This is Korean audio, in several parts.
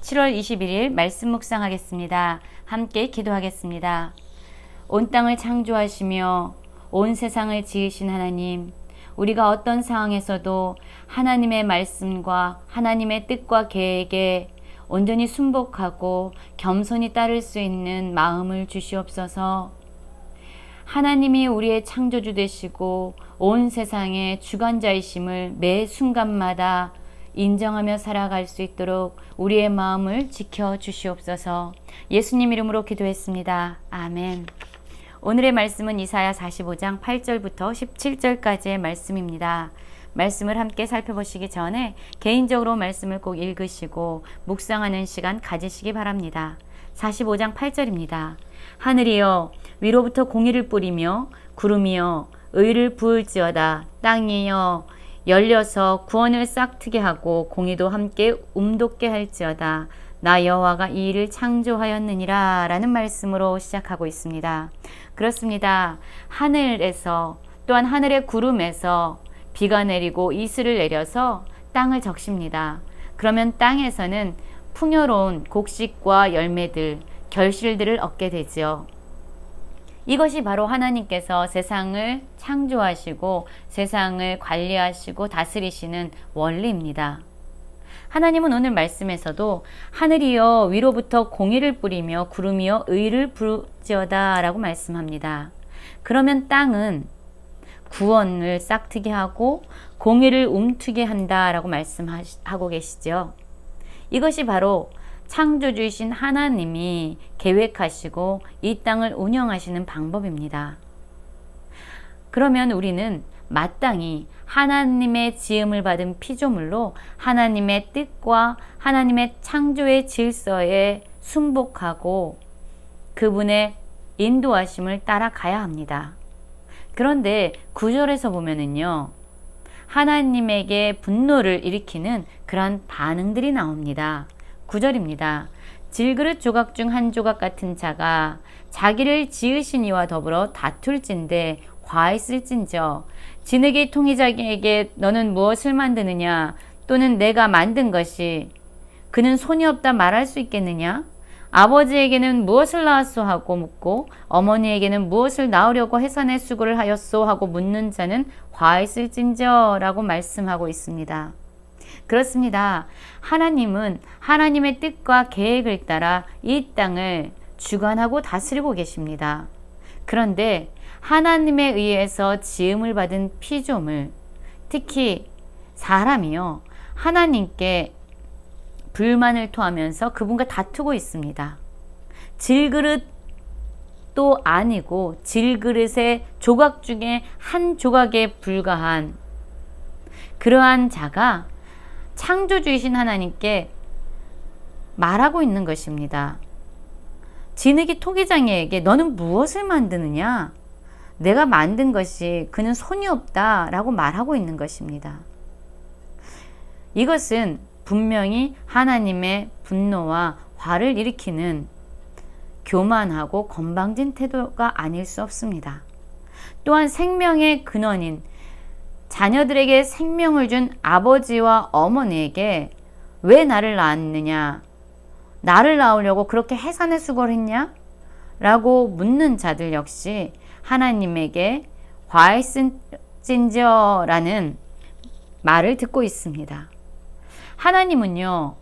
7월 21일 말씀 묵상하겠습니다. 함께 기도하겠습니다. 온 땅을 창조하시며 온 세상을 지으신 하나님, 우리가 어떤 상황에서도 하나님의 말씀과 하나님의 뜻과 계획에 온전히 순복하고 겸손히 따를 수 있는 마음을 주시옵소서. 하나님이 우리의 창조주 되시고 온 세상의 주관자이심을 매 순간마다 인정하며 살아갈 수 있도록 우리의 마음을 지켜 주시옵소서. 예수님 이름으로 기도했습니다. 아멘. 오늘의 말씀은 이사야 45장 8절부터 17절까지의 말씀입니다. 말씀을 함께 살펴보시기 전에 개인적으로 말씀을 꼭 읽으시고 묵상하는 시간 가지시기 바랍니다. 45장 8절입니다. 하늘이여 위로부터 공의를 뿌리며 구름이여 의를 부을지어다. 땅이여 열려서 구원을 싹트게 하고 공의도 함께 움돋게 할지어다. 나 여호와가 이 일을 창조하였느니라 라는 말씀으로 시작하고 있습니다. 그렇습니다. 하늘에서 또한 하늘의 구름에서 비가 내리고 이슬을 내려서 땅을 적십니다. 그러면 땅에서는 풍요로운 곡식과 열매들, 결실들을 얻게 되지요. 이것이 바로 하나님께서 세상을 창조하시고 세상을 관리하시고 다스리시는 원리입니다. 하나님은 오늘 말씀에서도 하늘이여 위로부터 공의를 뿌리며 구름이여 의를 부을지어다 라고 말씀합니다. 그러면 땅은 구원을 싹트게 하고 공의를 움트게 한다 라고 말씀하고 계시죠. 이것이 바로 창조주이신 하나님이 계획하시고 이 땅을 운영하시는 방법입니다. 그러면 우리는 마땅히 하나님의 지음을 받은 피조물로 하나님의 뜻과 하나님의 창조의 질서에 순복하고 그분의 인도하심을 따라가야 합니다. 그런데 9절에서 보면은요, 하나님에게 분노를 일으키는 그러한 반응들이 나옵니다. 9절입니다. 질그릇 조각 중 한 조각 같은 자가 자기를 지으신 이와 더불어 다툴진대 과했을진저 진흙이 통이자기에게 너는 무엇을 만드느냐 또는 내가 만든 것이 그는 손이 없다 말할 수 있겠느냐 아버지에게는 무엇을 낳았소 하고 묻고 어머니에게는 무엇을 낳으려고 해산의 수고를 하였소 하고 묻는 자는 과했을진저 라고 말씀하고 있습니다. 그렇습니다. 하나님은 하나님의 뜻과 계획을 따라 이 땅을 주관하고 다스리고 계십니다. 그런데 하나님에 의해서 지음을 받은 피조물, 특히 사람이요, 하나님께 불만을 토하면서 그분과 다투고 있습니다. 질그릇도 아니고 질그릇의 조각 중에 한 조각에 불과한 그러한 자가 창조주이신 하나님께 말하고 있는 것입니다. 진흙이 토기장이에게 너는 무엇을 만드느냐? 내가 만든 것이 그는 손이 없다 라고 말하고 있는 것입니다. 이것은 분명히 하나님의 분노와 화를 일으키는 교만하고 건방진 태도가 아닐 수 없습니다. 또한 생명의 근원인 자녀들에게 생명을 준 아버지와 어머니에게 왜 나를 낳았느냐? 나를 낳으려고 그렇게 해산의 수고를 했냐? 라고 묻는 자들 역시 하나님에게 과했을진저라는 말을 듣고 있습니다. 하나님은요,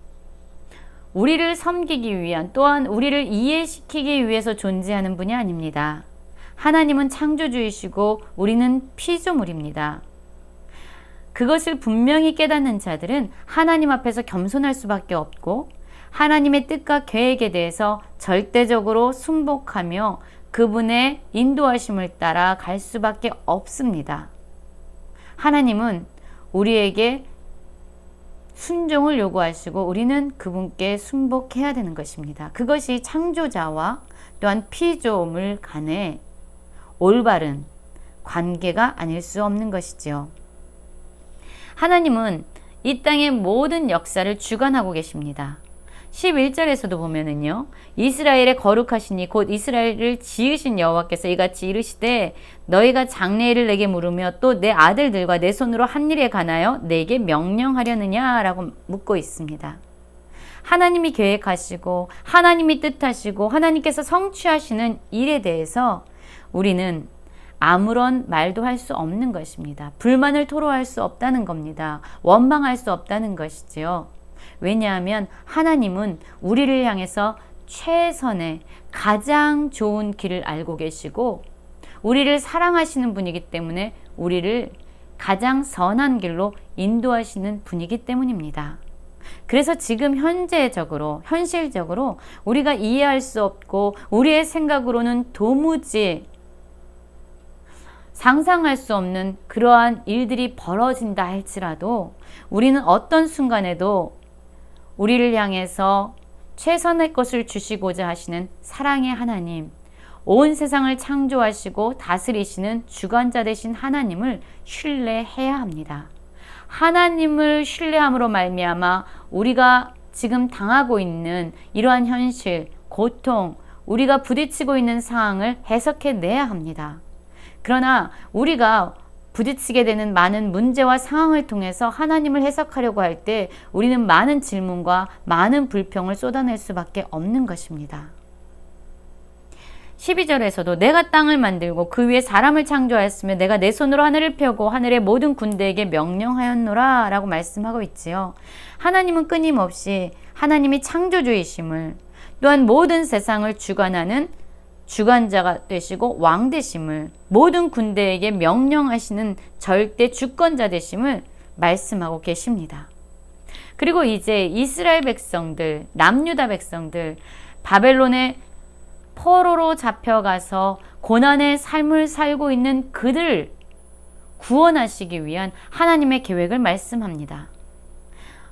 우리를 섬기기 위한 또한 우리를 이해시키기 위해서 존재하는 분이 아닙니다. 하나님은 창조주이시고 우리는 피조물입니다. 그것을 분명히 깨닫는 자들은 하나님 앞에서 겸손할 수밖에 없고 하나님의 뜻과 계획에 대해서 절대적으로 순복하며 그분의 인도하심을 따라 갈 수밖에 없습니다. 하나님은 우리에게 순종을 요구하시고 우리는 그분께 순복해야 되는 것입니다. 그것이 창조자와 또한 피조물 간의 올바른 관계가 아닐 수 없는 것이지요. 하나님은 이 땅의 모든 역사를 주관하고 계십니다. 11절에서도 보면은요, 이스라엘의 거룩하시니 곧 이스라엘을 지으신 여호와께서 이같이 이르시되 너희가 장래일을 내게 물으며 또 내 아들들과 내 손으로 한 일에 관하여 내게 명령하려느냐라고 묻고 있습니다. 하나님이 계획하시고 하나님이 뜻하시고 하나님께서 성취하시는 일에 대해서 우리는 아무런 말도 할 수 없는 것입니다. 불만을 토로할 수 없다는 겁니다. 원망할 수 없다는 것이지요. 왜냐하면 하나님은 우리를 향해서 최선의 가장 좋은 길을 알고 계시고 우리를 사랑하시는 분이기 때문에 우리를 가장 선한 길로 인도하시는 분이기 때문입니다. 그래서 지금 현실적으로 우리가 이해할 수 없고 우리의 생각으로는 도무지 상상할 수 없는 그러한 일들이 벌어진다 할지라도 우리는 어떤 순간에도 우리를 향해서 최선의 것을 주시고자 하시는 사랑의 하나님, 온 세상을 창조하시고 다스리시는 주관자 되신 하나님을 신뢰해야 합니다. 하나님을 신뢰함으로 말미암아 우리가 지금 당하고 있는 이러한 현실, 고통, 우리가 부딪히고 있는 상황을 해석해내야 합니다. 그러나 우리가 부딪히게 되는 많은 문제와 상황을 통해서 하나님을 해석하려고 할 때 우리는 많은 질문과 많은 불평을 쏟아낼 수밖에 없는 것입니다. 12절에서도 내가 땅을 만들고 그 위에 사람을 창조하였으며 내가 내 손으로 하늘을 펴고 하늘의 모든 군대에게 명령하였노라 라고 말씀하고 있지요. 하나님은 끊임없이 하나님이 창조주이심을 또한 모든 세상을 주관하는 주관자가 되시고 왕 되심을 모든 군대에게 명령하시는 절대 주권자 되심을 말씀하고 계십니다. 그리고 이제 이스라엘 백성들, 남유다 백성들 바벨론의 포로로 잡혀가서 고난의 삶을 살고 있는 그들을 구원하시기 위한 하나님의 계획을 말씀합니다.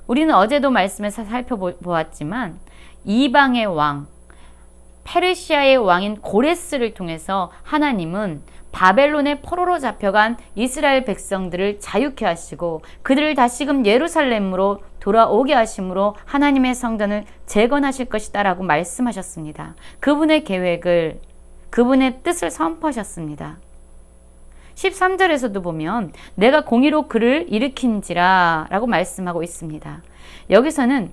우리는 어제도 말씀에서 살펴보았지만 이방의 왕, 페르시아의 왕인 고레스를 통해서 하나님은 바벨론의 포로로 잡혀간 이스라엘 백성들을 자유케 하시고 그들을 다시금 예루살렘으로 돌아오게 하심으로 하나님의 성전을 재건하실 것이다 라고 말씀하셨습니다. 그분의 계획을, 그분의 뜻을 선포하셨습니다. 13절에서도 보면 내가 공의로 그를 일으킨지라 라고 말씀하고 있습니다. 여기서는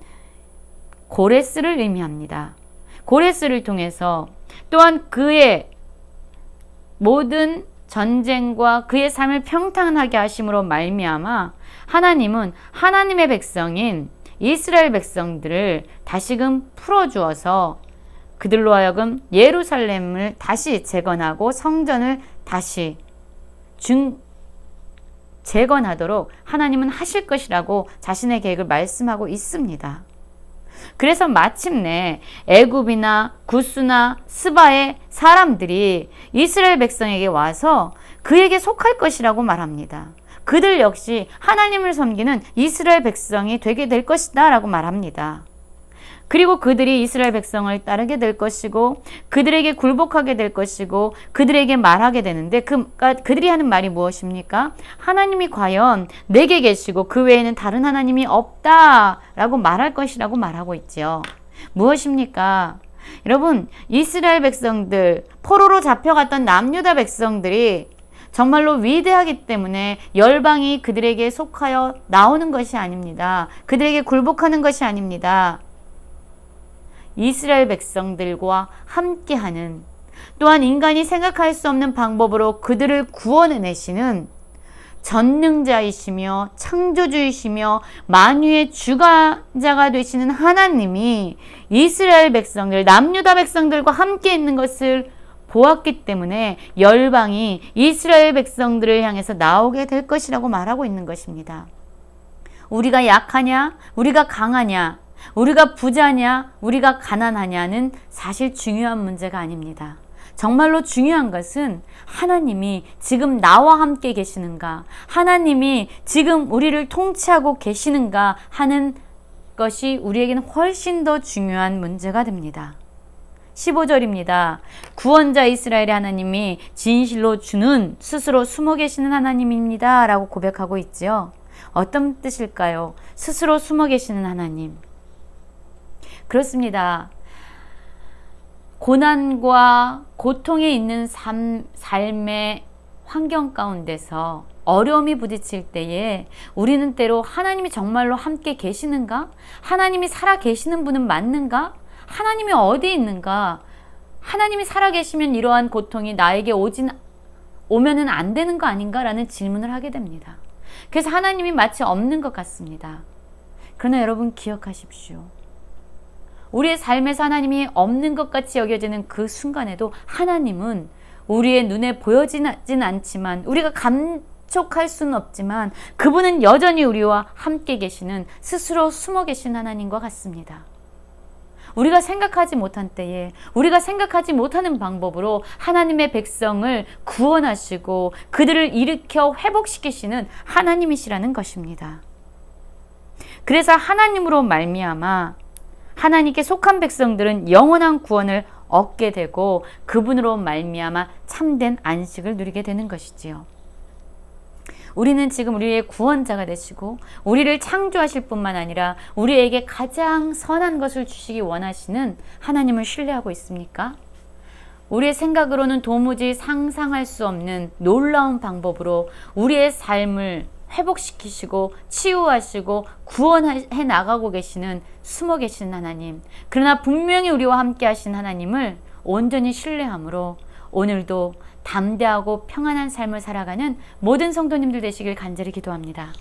고레스를 의미합니다. 고레스를 통해서 또한 그의 모든 전쟁과 그의 삶을 평탄하게 하심으로 말미암아 하나님은 하나님의 백성인 이스라엘 백성들을 다시금 풀어주어서 그들로 하여금 예루살렘을 다시 재건하고 성전을 다시 재건하도록 하나님은 하실 것이라고 자신의 계획을 말씀하고 있습니다. 그래서 마침내 애굽이나 구스나 스바의 사람들이 이스라엘 백성에게 와서 그에게 속할 것이라고 말합니다. 그들 역시 하나님을 섬기는 이스라엘 백성이 되게 될 것이다 라고 말합니다. 그리고 그들이 이스라엘 백성을 따르게 될 것이고 그들에게 굴복하게 될 것이고 그들에게 말하게 되는데 그들이 하는 말이 무엇입니까? 하나님이 과연 내게 계시고 그 외에는 다른 하나님이 없다라고 말할 것이라고 말하고 있지요. 무엇입니까? 여러분, 이스라엘 백성들, 포로로 잡혀갔던 남유다 백성들이 정말로 위대하기 때문에 열방이 그들에게 속하여 나오는 것이 아닙니다. 그들에게 굴복하는 것이 아닙니다. 이스라엘 백성들과 함께하는, 또한 인간이 생각할 수 없는 방법으로 그들을 구원해내시는 전능자이시며 창조주이시며 만유의 주관자가 되시는 하나님이 이스라엘 백성들, 남유다 백성들과 함께 있는 것을 보았기 때문에 열방이 이스라엘 백성들을 향해서 나오게 될 것이라고 말하고 있는 것입니다. 우리가 약하냐? 우리가 강하냐? 우리가 부자냐? 우리가 가난하냐는 사실 중요한 문제가 아닙니다. 정말로 중요한 것은 하나님이 지금 나와 함께 계시는가? 하나님이 지금 우리를 통치하고 계시는가 하는 것이 우리에게는 훨씬 더 중요한 문제가 됩니다. 15절입니다. 구원자 이스라엘의 하나님이 진실로 주는 스스로 숨어 계시는 하나님입니다 라고 고백하고 있지요. 어떤 뜻일까요? 스스로 숨어 계시는 하나님. 그렇습니다. 고난과 고통에 있는 삶의 환경 가운데서 어려움이 부딪힐 때에 우리는 때로 하나님이 정말로 함께 계시는가? 하나님이 살아 계시는 분은 맞는가? 하나님이 어디 있는가? 하나님이 살아 계시면 이러한 고통이 나에게 오면은 안 되는 거 아닌가? 라는 질문을 하게 됩니다. 그래서 하나님이 마치 없는 것 같습니다. 그러나 여러분 기억하십시오. 우리의 삶에서 하나님이 없는 것 같이 여겨지는 그 순간에도 하나님은 우리의 눈에 보여지진 않지만, 우리가 감촉할 수는 없지만, 그분은 여전히 우리와 함께 계시는, 스스로 숨어 계신 하나님과 같습니다. 우리가 생각하지 못한 때에, 우리가 생각하지 못하는 방법으로 하나님의 백성을 구원하시고 그들을 일으켜 회복시키시는 하나님이시라는 것입니다. 그래서 하나님으로 말미암아 하나님께 속한 백성들은 영원한 구원을 얻게 되고 그분으로 말미암아 참된 안식을 누리게 되는 것이지요. 우리는 지금 우리의 구원자가 되시고 우리를 창조하실 뿐만 아니라 우리에게 가장 선한 것을 주시기 원하시는 하나님을 신뢰하고 있습니까? 우리의 생각으로는 도무지 상상할 수 없는 놀라운 방법으로 우리의 삶을 회복시키시고 치유하시고 구원해 나가고 계시는, 숨어 계신 하나님, 그러나 분명히 우리와 함께 하신 하나님을 온전히 신뢰함으로 오늘도 담대하고 평안한 삶을 살아가는 모든 성도님들 되시길 간절히 기도합니다.